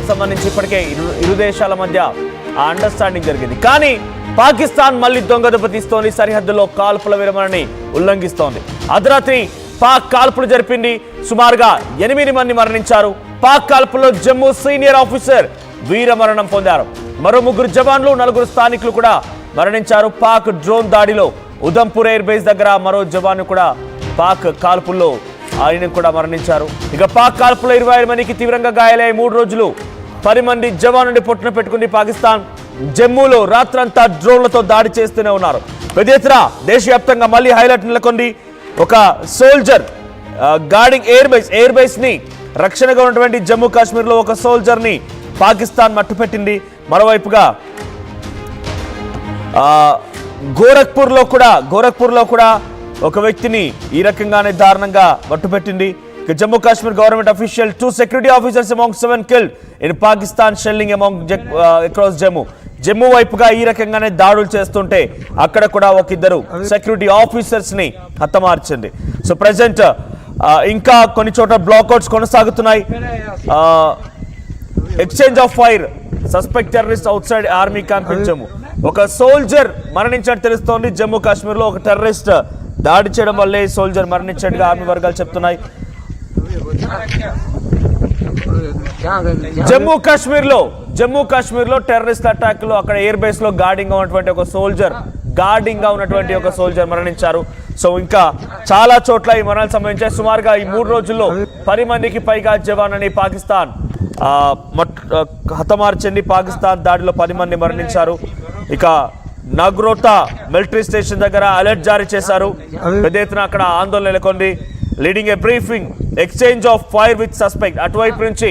సంబంధించి ఇప్పటికే ఇరు దేశాల మధ్య ఆ అండర్స్టాండింగ్ జరిగింది. కానీ పాకిస్తాన్ మళ్ళీ దొంగదెబ్బ తీస్తోంది. సరిహద్దులో కాల్పుల విరమణని ఉల్లంఘిస్తోంది. అర్ధరాత్రి పాక్ కాల్పులు జరిపింది. సుమారుగా 8 మంది మరణించారు. పాక్ కాల్పుల్లో జమ్మూ సీనియర్ ఆఫీసర్ వీరమరణం పొందారు. మరో 3 జవాన్లు 4 స్థానికులు కూడా మరణించారు. పాక్ డ్రోన్ దాడిలో ఉదంపూర్ ఎయిర్ బేస్ దగ్గర మరో జవాన్ కూడా పాక్ కాల్పుల్లో ఆయన కూడా మరణించారు. ఇక పాక్ కాల్పులో 25 మందికి తీవ్రంగా గాయాలయ్యాయి. 3 రోజులు 10 మంది జవానుని పొట్టున పెట్టుకుంది పాకిస్తాన్. జమ్మూలో రాత్రంతా డ్రోన్లతో దాడి చేస్తూనే ఉన్నారు. పెద్ద ఎత్తున దేశవ్యాప్తంగా మళ్ళీ హైలైట్ నెలకొంది. ఒక సోల్జర్ గార్డింగ్ ఎయిర్ బేస్ ని రక్షణగా ఉన్నటువంటి జమ్మూ కాశ్మీర్ లో ఒక సోల్జర్ ని పాకిస్తాన్ మట్టుపెట్టింది. మరోవైపుగా గోరఖ్పూర్ లో కూడా ఒక వ్యక్తిని ఈ రకంగానే దారుణంగా మట్టుపెట్టింది. Jammu Kashmir government official 2 security officers among 7 killed in Pakistan shelling among across Jammu వైపుగా ఈ రకంగానే దాడులు చేస్తుంటే అక్కడ కూడా ఒక 2 సెక్యూరిటీ ఆఫీసర్స్ ని హతమార్చింది. సో ప్రెసెంట్ ఇంకా కొన్ని చోట్ల బ్లాక్అవుట్స్ కొనసాగుతున్నాయి. Exchange of fire suspect terrorist out side army camp in Jammu. ఒక సోల్జర్ మరణించినట్టు తెలుస్తోంది. జమ్మూ కాశ్మీర్ లో ఒక టెర్రరిస్ట్ దాడి చేయడం వల్లే సోల్జర్ మరణించినట్టుగా ఆర్మీ వర్గాలు చెప్తున్నాయి. జమ్మూ కాశ్మీర్ లో టెర్రరిస్ట్ అటాక్ లో అక్కడ ఎయిర్ బేస్ లో గార్డింగ్ గా ఉన్నటువంటి ఒక సోల్జర్ మరణించారు. సో ఇంకా చాలా చోట్ల ఈ మరణాలు సంభవించాయి. సుమారుగా ఈ 3 రోజుల్లో 10 మందికి పైగా జవాన్లని పాకిస్తాన్ హతమార్చింది. పాకిస్తాన్ దాడిలో 10 మంది మరణించారు. ఇక నగ్రోతా మిలిటరీ స్టేషన్ దగ్గర అలర్ట్ జారీ చేశారు. పెద్ద ఎత్తున అక్కడ ఆందోళన నెలకొంది. Leading a briefing exchange of fire with suspect. అటువైపు నుంచి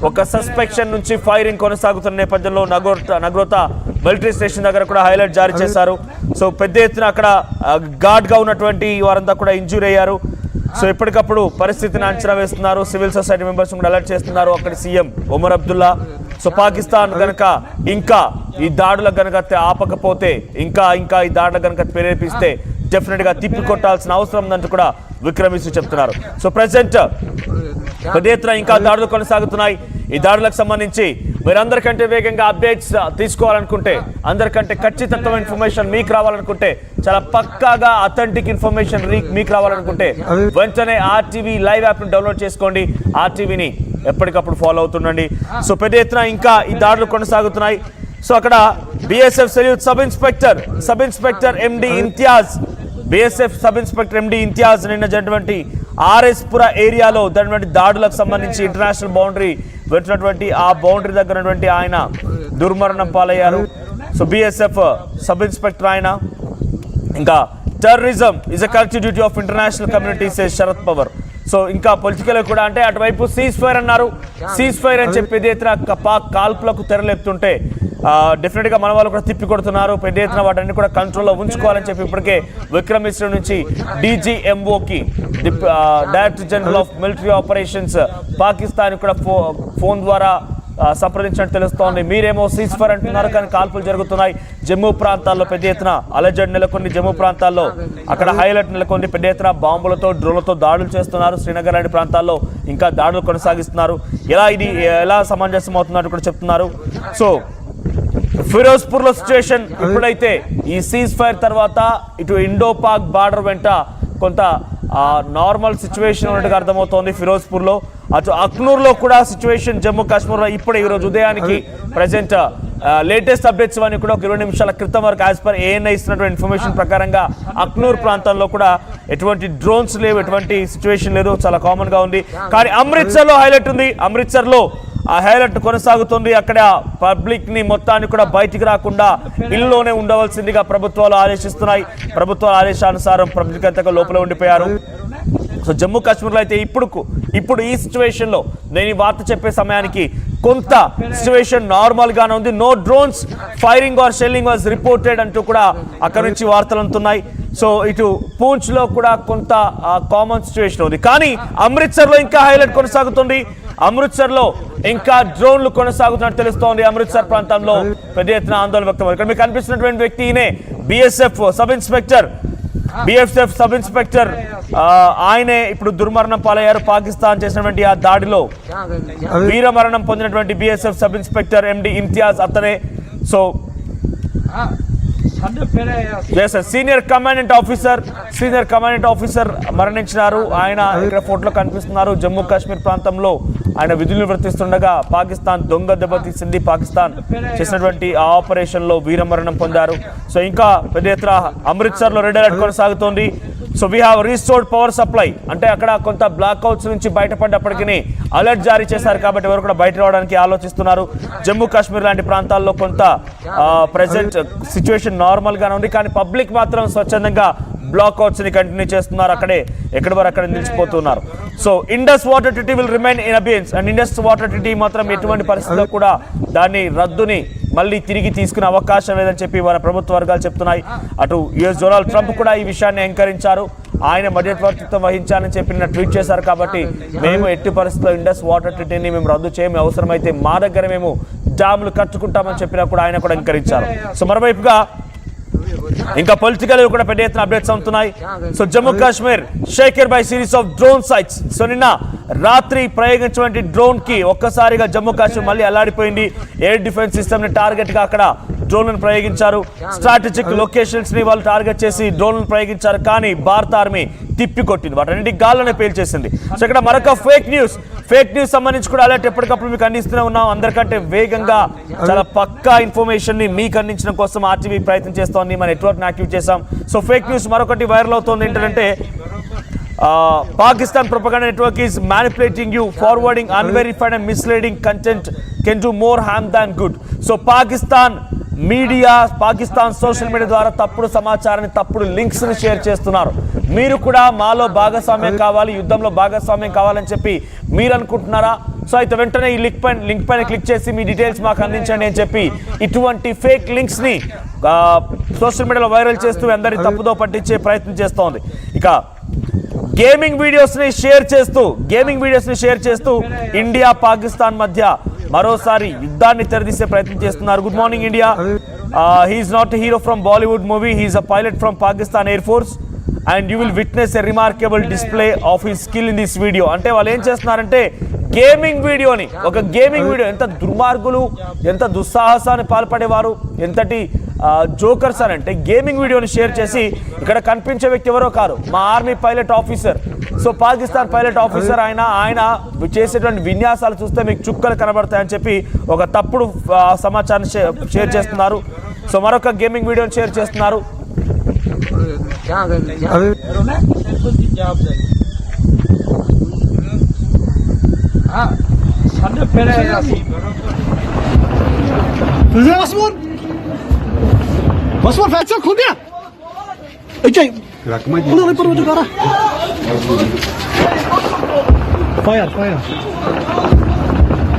ఒక సస్పెక్షన్ నుంచి ఫైరింగ్ కొనసాగుతున్న నేపథ్యంలో నగ్రోతా మిలిటరీ స్టేషన్ దగ్గర కూడా హైలైట్ జారీ చేశారు. సో పెద్ద ఎత్తున అక్కడ గార్డ్ గా ఉన్నటువంటి వారంతా కూడా ఇంజూరీ అయ్యారు. సో ఎప్పటికప్పుడు పరిస్థితిని అంచనా వేస్తున్నారు. సివిల్ సొసైటీ మెంబర్స్ కూడా అలర్ట్ చేస్తున్నారు. అక్కడి సీఎం ఒమర్ అబ్దుల్లా. సో పాకిస్తాన్ గనక ఇంకా ఈ దాడులకు గనక ఆపకపోతే ఇంకా ఈ దాడులకు గనక ప్రేరేపిస్తే డెఫినెట్ గా తిప్పి కొట్టాల్సిన అవసరం ఉందంటూ కూడా విక్రమిస్తూ చెప్తున్నారు. సో ప్రెసెంట్ పెద్ద ఎత్తున ఇంకా దాడులు కొనసాగుతున్నాయి. ఈ దాడులకు సంబంధించి మీరు అందరికంటే వేగంగా అప్డేట్స్ తీసుకోవాలనుకుంటే, అందరికంటే ఖచ్చితత్వమైన ఇన్ఫర్మేషన్ మీకు రావాలనుకుంటే, చాలా పక్కాగా అథెంటిక్ ఇన్ఫర్మేషన్ మీకు రావాలనుకుంటే వెంటనే ఆర్టీవీ లైవ్ యాప్ ని డౌన్లోడ్ చేసుకోండి. ఆర్టీవీని ఎప్పటికప్పుడు ఫాలో అవుతుండండి. సో పెద్ద ఎత్తున ఇంకా ఈ దాడులు కొనసాగుతున్నాయి. సో అక్కడ బిఎస్ఎఫ్ సెల్యూట్ సబ్ ఇన్స్పెక్టర్ ఎండి ఇంతియాజ్, బిఎస్ఎఫ్ సబ్ ఇన్స్పెక్టర్ ఎండి ఇంతియాజ్ నిన్న జరిగినటువంటి ఆర్ఎస్ పుర ఏరియాలో జరిగినటువంటి దాడులకు సంబంధించి ఇంటర్నేషనల్ బౌండరీ పెట్టినటువంటి ఆ బౌండరీ దగ్గర ఉన్నటువంటి ఆయన దుర్మరణం పాలయ్యారు. సో బిఎస్ఎఫ్ సబ్ ఇన్స్పెక్టర్ ఆయన. ఇంకా terrorism is a collective duty of international community says Sharad Pawar. So ఇంకా పొలిటికల్ కూడా అంటే అటువైపు సీజ్ ఫైర్ అన్నారు. సీజ్ ఫైర్ అని చెప్పి పెద్ద ఎత్తున పాక్ కాల్పులకు తెరలేపుతుంటే డెఫినెట్ గా మన వాళ్ళు కూడా తిప్పి కొడుతున్నారు. పెద్ద ఎత్తున వాటిని కూడా కంట్రోల్లో ఉంచుకోవాలని చెప్పి ఇప్పటికే విక్రమ్ మిశ్రా నుంచి డీజీఎంఓకి director general of military operations Pakistan కూడా ఫోన్ ద్వారా సంప్రదించినట్టు తెలుస్తోంది. మీరేమో సీజ్ ఫైర్ అంటున్నారు, కానీ కాల్పులు జరుగుతున్నాయి. జమ్మూ ప్రాంతాల్లో పెద్ద ఎత్తున అలజడి నెలకొంది. జమ్మూ ప్రాంతాల్లో అక్కడ హైలైట్ నెలకొంది. పెద్ద ఎత్తున బాంబులతో డ్రోన్లతో దాడులు చేస్తున్నారు. శ్రీనగర్ లాంటి ప్రాంతాల్లో ఇంకా దాడులు కొనసాగిస్తున్నారు. ఎలా సమంజసం అవుతున్నట్టు కూడా చెప్తున్నారు. సో ఫిరోజ్పూర్ లో సిచ్యువేషన్ ఇప్పుడైతే ఈ సీజ్ ఫైర్ తర్వాత ఇటు ఇండో పాక్ బార్డర్ వెంట కొంత నార్మల్ సిచ్యువేషన్ ఉన్నట్టుగా అర్థమవుతోంది. ఫిరోజ్పూర్ లో అటు అక్నూర్ లో కూడా సిచ్యువేషన్ జమ్మూ కాశ్మీర్ లో ఇప్పుడే ఈ రోజు ఉదయానికి ప్రజెంట్ లేటెస్ట్ అప్డేట్స్ అన్ని కూడా ఒక 20 నిమిషాల క్రితం వరకు యాజ్ పర్ ఏఎన్ఐ ఇస్తున్నటువంటి ఇన్ఫర్మేషన్ ప్రకారంగా అక్నూర్ ప్రాంతంలో కూడా ఎటువంటి డ్రోన్స్ లేవు, ఎటువంటి సిచ్యువేషన్ లేదు, చాలా కామన్ గా ఉంది. కానీ అమృత్సర్ లో హైలైట్ ఉంది. అమృత్సర్ లో ఆ హైలైట్ కొనసాగుతుంది. అక్కడ పబ్లిక్ ని మొత్తాన్ని కూడా బయటికి రాకుండా ఇల్లులోనే ఉండవలసిందిగా ప్రభుత్వాలు ఆదేశిస్తున్నాయి. ప్రభుత్వాల ఆదేశానుసారం పబ్లిక్ అంతా లోపల ఉండిపోయారు. సో జమ్మూ కాశ్మీర్లో అయితే ఇప్పుడు ఈ సిచ్యువేషన్ లో నేను ఈ వార్త చెప్పే సమయానికి కొంత సిచ్యువేషన్ నార్మల్ గానే ఉంది. No drones firing or shelling was reported అంటూ కూడా అక్కడ నుంచి వార్తలు అందుతున్నాయి. సో ఇటు పూంచ్ లో కూడా కొంత కామన్ సిచ్యువేషన్ ఉంది. కానీ అమృత్సర్ లో ఇంకా హైలైట్ కొనసాగుతుంది. అమృత్సర్ లో ఇంకా డ్రోన్లు కొనసాగుతున్నట్టు తెలుస్తోంది. అమృత్సర్ ప్రాంతంలో పెద్ద ఎత్తున ఆందోళన వ్యక్తం. ఇక్కడ మీకు కనిపిస్తున్నటువంటి వ్యక్తి BSF sub inspector BSF sub inspector ఆయనే ఇప్పుడు దుర్మరణం పాలయ్యారు. పాకిస్తాన్ చేసినటువంటి ఆ దాడిలో వీరమరణం పొందినటువంటి BSF sub inspector MD Imtiaz అతనే. సో సీనియర్ కమాండెంట్ ఆఫీసర్ మరణించినారు. ఆయన ఇక్కడ ఫోటోలో కనిపిస్తున్నారు. జమ్మూ కాశ్మీర్ ప్రాంతంలో ఆయన విధులు నిర్వర్తిస్తుండగా పాకిస్తాన్ దొంగ దెబ్బతీసింది. పాకిస్తాన్ చేసినటువంటి ఆ ఆపరేషన్ లో వీరమరణం పొందారు. సో ఇంకా పెద్ద ఎత్తున అమృత్సర్ లో రెడ్ అలర్ట్ కొనసాగుతోంది. So we have restored power supply, అంటే అక్కడ కొంత బ్లాక్అవుట్స్ నుంచి బయటపడ్డప్పటికీ అలర్ట్ జారీ చేశారు కాబట్టి ఎవరు కూడా బయట రావడానికి ఆలోచిస్తున్నారు. జమ్మూ కాశ్మీర్ లాంటి ప్రాంతాల్లో కొంత ప్రెసెంట్ సిచ్యువేషన్ నార్మల్ గానే ఉంది, కానీ పబ్లిక్ మాత్రం స్వచ్ఛందంగా బ్లాక్అవుట్స్ ని కంటిన్యూ చేస్తున్నారు. అక్కడే ఎక్కడి వరకు అక్కడ నిలిచిపోతున్నారు. So Indus water treaty will remain in abeyance and Indus water treaty మాత్రం ఎటువంటి పరిస్థితుల్లో కూడా దాన్ని రద్దుని మళ్ళీ తిరిగి తీసుకునే అవకాశం లేదని చెప్పి మన ప్రభుత్వ వర్గాలు చెప్తున్నాయి. అటు US డొనాల్డ్ ట్రంప్ కూడా ఈ విషయాన్ని ఎంకరించారు. ఆయన మధ్యవర్తిత్వం వహించాలని చెప్పి ట్వీట్ చేశారు. కాబట్టి మేము ఎట్టి పరిస్థితుల్లో ఇండస్ వాటర్ ట్రీటీని మేము రద్దు చేయము, అవసరమైతే మా దగ్గర మేము డ్యాములు కట్టుకుంటామని చెప్పినా కూడా ఆయన కూడా ఎంకరించారు. సో మరోవైపుగా ఇంకా పొలిటికల్ కూడా పెద్ద ఎత్తున అప్డేట్స్ అవుతున్నాయి. So Jammu Kashmir shaked by series of drone sites. So నిన్న రాత్రి ప్రయోగించినటువంటి డ్రోన్ కి ఒక్కసారిగా జమ్మూ కాశ్మీర్ మళ్ళీ అల్లాడిపోయింది. ఎయిర్ డిఫెన్స్ సిస్టమ్ ని టార్గెట్ గా అక్కడ డ్రోన్లను ప్రయోగించారు. స్ట్రాటజిక్ లొకేషన్స్ ని వాళ్ళు టార్గెట్ చేసి డ్రోన్లను ప్రయోగించారు, కానీ భారత ఆర్మీ తిప్పికొట్టింది, వాటన్నిటి గాల్లోనే పేల్చేసింది. సో ఇక్కడ మరొక ఫేక్ న్యూస్ సంబంధించి కూడా అలర్ట్ ఎప్పటికప్పుడు మీకు అందిస్తూనే ఉన్నాం. అందరికంటే వేగంగా చాలా పక్కా ఇన్ఫర్మేషన్ ని మీకు అందించడం కోసం RTV ప్రయత్నం చేస్తోంది. మన నెట్వర్క్ యాక్టివ్ చేశాం. సో ఫేక్ న్యూస్ మరొకటి వైరల్ అవుతోంది. ఏంటంటే Pakistan propaganda network is manipulating you, forwarding unverified and misleading content can do more harm than good. So Pakistan social media ద్వారా తప్పుడు సమాచారాన్ని, తప్పుడు లింక్స్ ని షేర్ చేస్తున్నారు. మీరు కూడా మాలో భాగస్వామ్యం కావాలి, యుద్ధంలో భాగస్వామ్యం కావాలని చెప్పి మీరు అనుకుంటున్నారా? సో అయితే వెంటనే ఈ లింక్ పైన క్లిక్ చేసి మీ డీటెయిల్స్ మాకు అందించండి అని చెప్పి ఇటువంటి ఫేక్ లింక్స్ ని సోషల్ మీడియాలో వైరల్ చేస్తూ అందరి తప్పుదో పట్టించే ప్రయత్నం చేస్తోంది. ఇక గేమింగ్ వీడియోస్ ని షేర్ చేస్తూ ఇండియా పాకిస్తాన్ మధ్య మరోసారి యుద్ధాన్ని తెరదీసే ప్రయత్నం చేస్తున్నారు. Good morning India. He's not a hero from Bollywood movie, he's a pilot from Pakistan air force and you will witness a remarkable display of his skill in this video. అంటే వాళ్ళు ఏం చేస్తున్నారంటే గేమింగ్ వీడియో, ఎంత దుర్మార్గులు, ఎంత దుస్సాహసాన్ని పాల్పడేవారు, ఎంతటి జోకర్స్ అని అంటే గేమింగ్ వీడియోని షేర్ చేసి ఇక్కడ కనిపించే వ్యక్తి ఎవరో కాదు, మా army pilot officer. So Pakistan pilot officer ఆయన చేసేటువంటి విన్యాసాలు చూస్తే మీకు చుక్కలు కనబడతాయని చెప్పి ఒక తప్పుడు సమాచారాన్ని షేర్ చేస్తున్నారు. సో మరొక గేమింగ్ వీడియోని షేర్ చేస్తున్నారు. Osman Felçer खुद गया उन्होंने पर जो करा फायर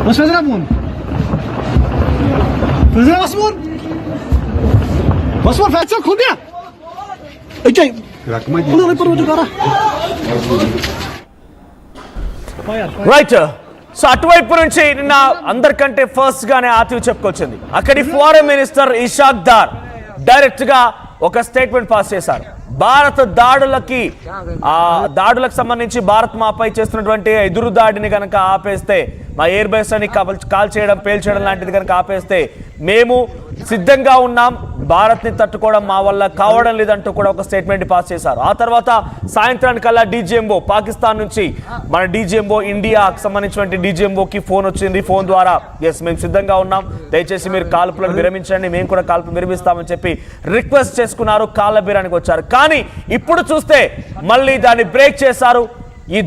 बस वजरा बून Osman Felçer खुद गया उन्होंने पर जो करा రైట్. సో అటువైపు నుంచి నిన్న అందరికంటే ఫస్ట్ గానే ఆతివ్ చెప్పుకొచ్చింది. అక్కడి foreign minister Ishaq Dar direct గా ఒక స్టేట్మెంట్ పాస్ చేశారు. భారత దాడులకు సంబంధించి భారత్ మాపై చేస్తున్నటువంటి ఎదురు దాడిని కనుక ఆపేస్తే, మా ఎయిర్ బేస్ అని కాల్ చేయడం, పేల్చేయడం లాంటిది కనుక ఆపేస్తే మేము సిద్ధంగా ఉన్నాం, భారత్ని తట్టుకోవడం మా వల్ల కావడం లేదంటూ కూడా ఒక స్టేట్మెంట్ పాస్ చేశారు. ఆ తర్వాత సాయంత్రానికల్లా DGMO పాకిస్తాన్ నుంచి మన DGMO ఇండియాకి సంబంధించినటువంటి DGMOకి ఫోన్ వచ్చింది. ఫోన్ ద్వారా ఎస్ మేము సిద్ధంగా ఉన్నాం, దయచేసి మీరు కాల్పులను విరమించండి, మేము కూడా కాల్పులు విరమిస్తామని చెప్పి రిక్వెస్ట్ చేసుకున్నారు, కాళ్ళ బీరానికి వచ్చారు. కానీ ఇప్పుడు చూస్తే మళ్ళీ దాన్ని బ్రేక్ చేశారు. ఈ